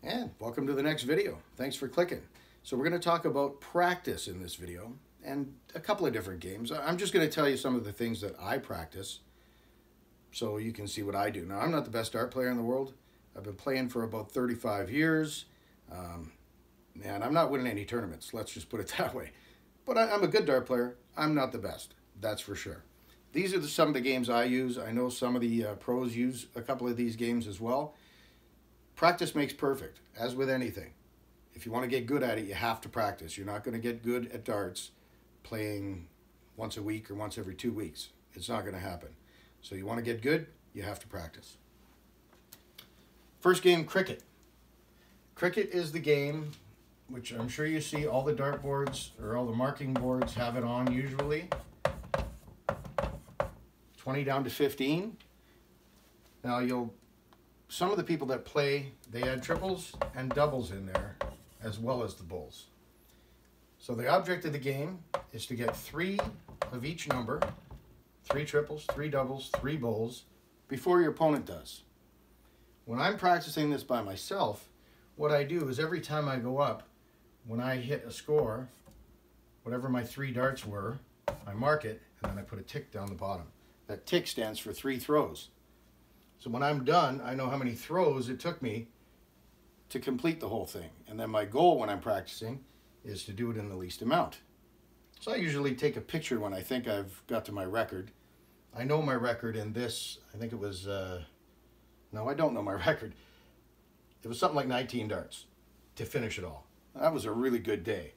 And welcome to the next video. Thanks for clicking. So we're going to talk about practice in this video and a couple of different games. I'm just going to tell you some of the things that I practice so you can see what I do. Now, I'm not the best dart player in the world. I've been playing for about 35 years. And I'm not winning any tournaments, let's just put it that way. But I'm a good dart player. I'm not the best, that's for sure. These are some of the games I use. I know some of the pros use a couple of these games as well. Practice makes perfect, as with anything. If you want to get good at it, you have to practice. You're not going to get good at darts playing once a week or once every 2 weeks. It's not going to happen. So you want to get good, you have to practice. First game, cricket. Cricket is the game which I'm sure you see all the dart boards or all the marking boards have it on usually. 20 down to 15. Now some of the people that play, they add triples and doubles in there as well as the bulls. So the object of the game is to get 3 of each number, 3 triples, 3 doubles, 3 bulls, before your opponent does. When I'm practicing this by myself, what I do is every time I go up, when I hit a score, whatever my 3 darts were, I mark it and then I put a tick down the bottom. That tick stands for 3 throws. So when I'm done, I know how many throws it took me to complete the whole thing. And then my goal when I'm practicing is to do it in the least amount. So I usually take a picture when I think I've got to my record. I know my record in this, I think it was, no, I don't know my record. It was something like 19 darts to finish it all. That was a really good day.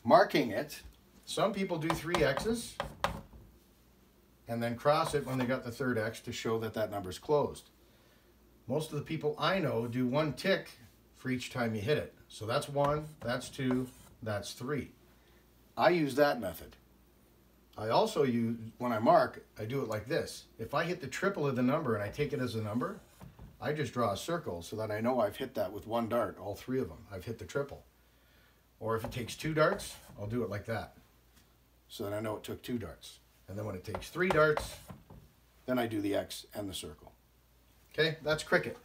Marking it, some people do 3 X's and then cross it when they got the 3rd X to show that that number's closed. Most of the people I know do 1 tick for each time you hit it. So that's 1, that's 2, that's 3. I use that method. I also use, when I mark, I do it like this. If I hit the triple of the number and I take it as a number, I just draw a circle so that I know I've hit that with 1 dart, all 3 of them. I've hit the triple. Or if it takes 2 darts, I'll do it like that, so that I know it took 2 darts. And then when it takes 3 darts, then I do the X and the circle. Okay, that's cricket.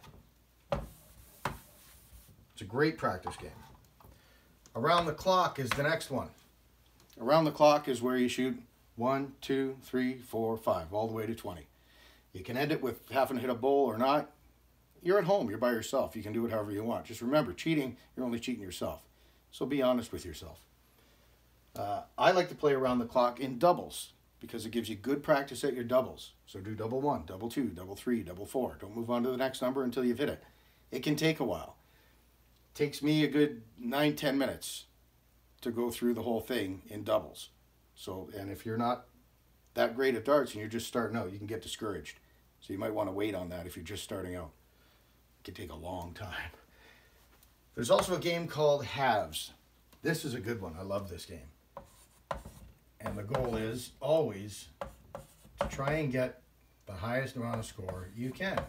It's a great practice game. Around the clock is the next one. Around the clock is where you shoot 1, 2, 3, 4, 5, all the way to 20. You can end it with having to hit a bull or not. You're at home, you're by yourself. You can do it however you want. Just remember, cheating, you're only cheating yourself. So be honest with yourself. I like to play around the clock in doubles because it gives you good practice at your doubles. So do double 1, double 2, double 3, double 4. Don't move on to the next number until you've hit it. It can take a while. It takes me a good 9-10 minutes to go through the whole thing in doubles. So, and if you're not that great at darts and you're just starting out, you can get discouraged. So you might want to wait on that if you're just starting out. It can take a long time. There's also a game called halves. This is a good one. I love this game. And the goal is always to try and get the highest amount of score you can.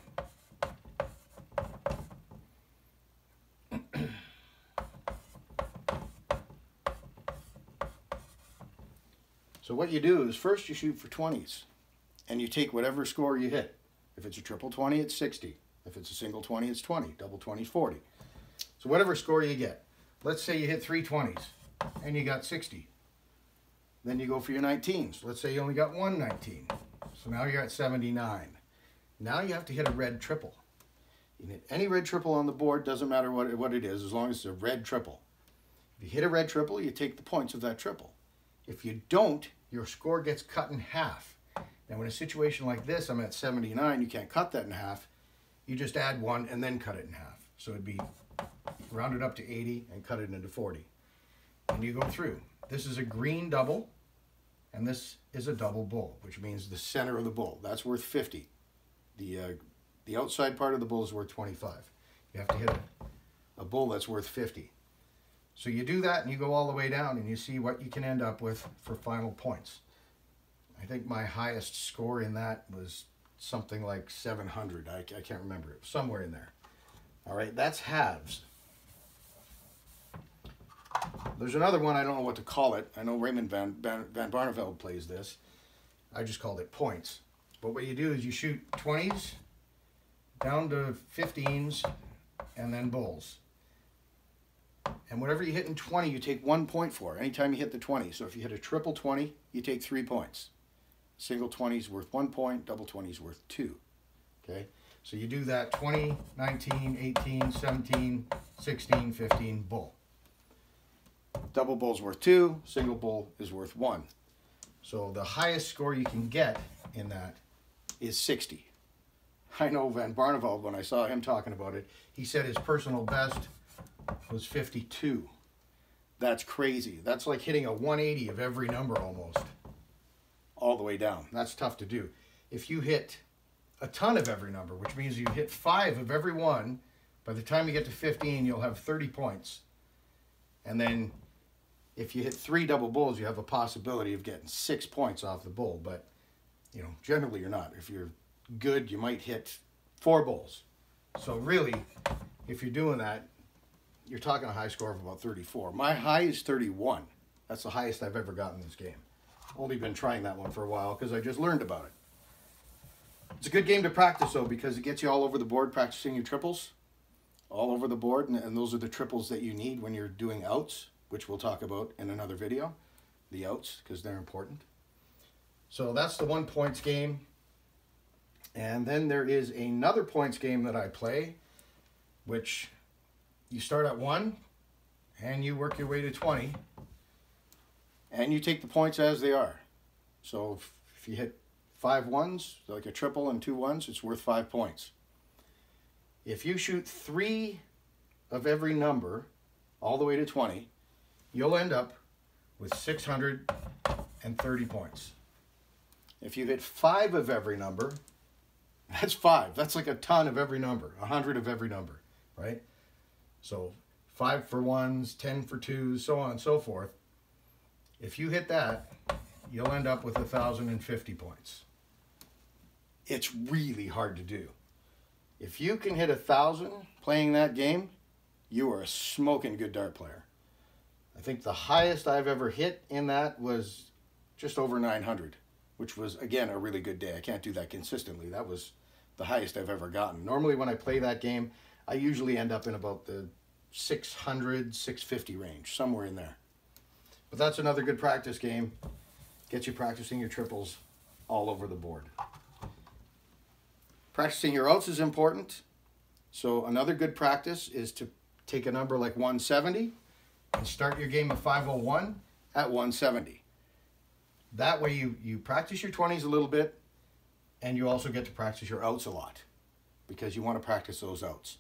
So what you do is first you shoot for 20s and you take whatever score you hit. If it's a triple 20, it's 60. If it's a single 20, it's 20. Double 20 is 40. So whatever score you get. Let's say you hit 3 20s and you got 60. Then you go for your 19s. Let's say you only got 1 19. So now you're at 79. Now you have to hit a red triple. You can hit any red triple on the board, doesn't matter what it is, as long as it's a red triple. If you hit a red triple, you take the points of that triple. If you don't, your score gets cut in half. Now in a situation like this, I'm at 79, you can't cut that in half. You just add 1 and then cut it in half. So it'd be rounded up to 80 and cut it into 40. And you go through. This is a green double, and this is a double bull, which means the center of the bull. That's worth 50. The outside part of the bull is worth 25. You have to hit a bull that's worth 50. So you do that and you go all the way down and you see what you can end up with for final points. I think my highest score in that was something like 700. I can't remember. It was somewhere in there. All right, that's halves. There's another one, I don't know what to call it. I know Raymond Van Barneveld plays this. I just called it points. But what you do is you shoot 20s down to 15s and then bulls. And whatever you hit in 20, you take 1 point for, anytime you hit the 20. So if you hit a triple 20, you take 3 points. Single 20 is worth 1 point, double 20 is worth 2. Okay? So you do that 20, 19, 18, 17, 16, 15, bull. Double bull's worth 2, single bull is worth 1. So the highest score you can get in that is 60. I know Van Barneveld, when I saw him talking about it, he said his personal best was 52. That's crazy. That's like hitting a 180 of every number almost, all the way down. That's tough to do. If you hit a ton of every number, which means you hit 5 of every one, by the time you get to 15, you'll have 30 points. And then if you hit 3 double bulls, you have a possibility of getting 6 points off the bull. But, you know, generally you're not. If you're good, you might hit 4 bulls. So really, if you're doing that, you're talking a high score of about 34. My high is 31. That's the highest I've ever gotten in this game. Only been trying that one for a while because I just learned about it. It's a good game to practice, though, because it gets you all over the board practicing your triples. All over the board, and those are the triples that you need when you're doing outs, which we'll talk about in another video. The outs, because they're important. So that's the 1 points game. And then there is another points game that I play, which you start at 1 and you work your way to 20 and you take the points as they are. So if you hit 5 ones, like a triple and 2 ones, it's worth 5 points. If you shoot 3 of every number all the way to 20, you'll end up with 630 points. If you hit 5 of every number, that's 5. That's like a ton of every number, 100 of every number, right? So 5 for 1s, 10 for 2s, so on and so forth. If you hit that, you'll end up with 1,050 points. It's really hard to do. If you can hit 1,000 playing that game, you are a smoking good dart player. I think the highest I've ever hit in that was just over 900, which was, again, a really good day. I can't do that consistently. That was the highest I've ever gotten. Normally when I play that game, I usually end up in about the 600, 650 range, somewhere in there. But that's another good practice game. Gets you practicing your triples all over the board. Practicing your outs is important. So another good practice is to take a number like 170 and start your game of 501 at 170. That way you practice your 20s a little bit, and you also get to practice your outs a lot because you want to practice those outs.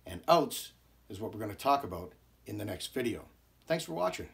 And outs is what we're going to talk about in the next video. Thanks for watching.